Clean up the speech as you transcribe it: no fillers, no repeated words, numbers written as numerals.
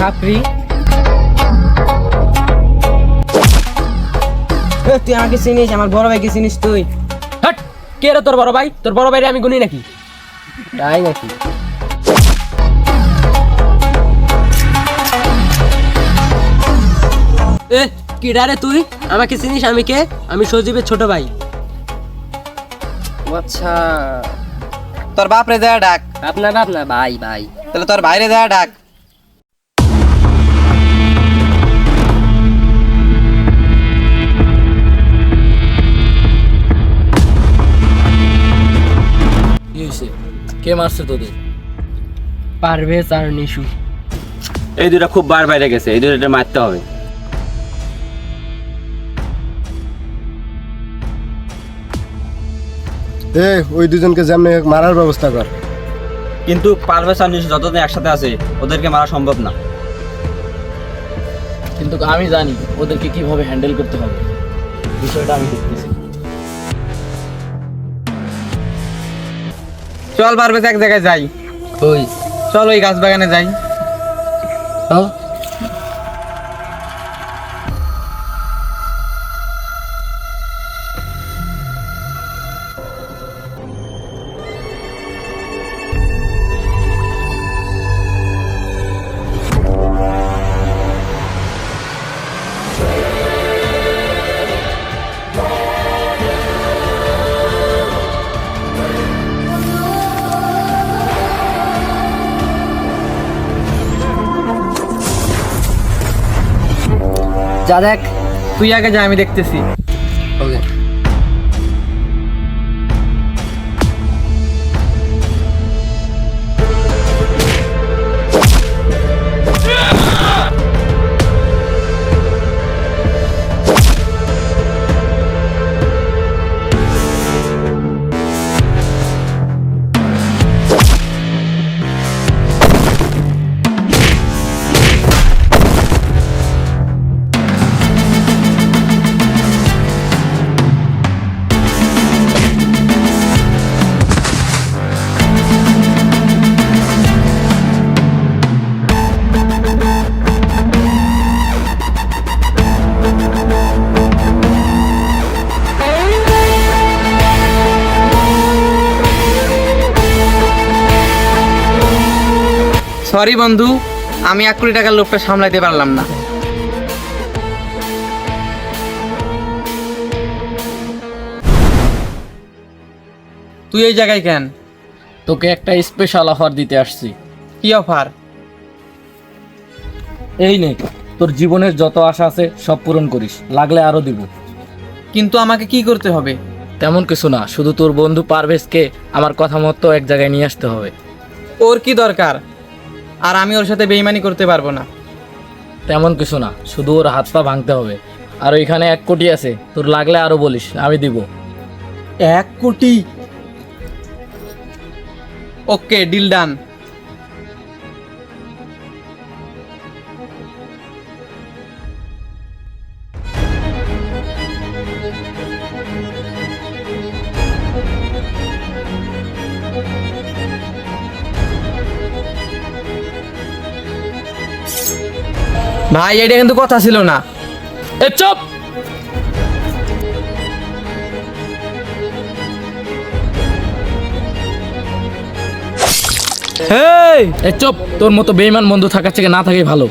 চাকরি। তুই আমাকে চিনিস? আমার বড় ভাইকে চিনিস তুই? হট, কে রে তোর বড় ভাই? তোর বড় ভাইরে আমি গুনি নাকি? তাই নাকি? এ কি রে তুই? আমাকে চিনিস? আমি কে? আমি সজীবের ছোট ভাই। আচ্ছা, তোর বাপ রে দেয়া ডাক। আপনার বাপ না ভাই? ভাই তাহলে তোর বাইরে দেয়া ডাক। কি হয়েছে? কে মারছে তোদের? পারভেজ আর নিশু। এই দুটা খুব বার বাইরে গেছে, এই দুটা মারতে হবে। ওই দুজনকে যেমনি মারার ব্যবস্থা কর। কিন্তু পারভেজ আর নিশু যতদিন একসাথে আছে ওদেরকে মারা সম্ভব না। কিন্তু আমি জানি ওদেরকে কিভাবে হ্যান্ডেল করতে হবে, বিষয়টা আমি দেখতেছি। চল পারভেজ এক জায়গায় যাই। ওই চল ওই গাছ বাগানে যাই। যা দেখ। তুই আগে যা, আমি দেখতেছি। ওকে। সরি বন্ধু, আমি 1 কোটি টাকার লোকটা সামলাইতে পারলাম না। তুই এই জায়গায় কেন? তোকে একটা স্পেশাল অফার দিতে আসছি। কি অফার? এই নে, তোর জীবনের যত আশা আছে সব পূরণ করিস, লাগলে আরো দিব। কিন্তু আমাকে কি করতে হবে? তেমন কিছু না, শুধু তোর বন্ধু পারভেজকে আমার কথা মতো এক জায়গায় নিয়ে আসতে হবে। ওর কি দরকার? আর আমি ওর সাথে বেইমানি করতে পারবো না। তেমন কিছু না, শুধু ওর হাত পা ভাঙতে হবে। আর ওইখানে 1 কোটি আছে, তোর লাগলে আরো বলিস, আমি দিব। 1 কোটি? ওকে, ডিল ডান। ভাই, এটা কিন্তু কথা ছিল না। এ চুপ! হেই, এ চুপ! তোর মতো বেঈমান বন্ধু থাকার থেকে না থাকাই ভালো।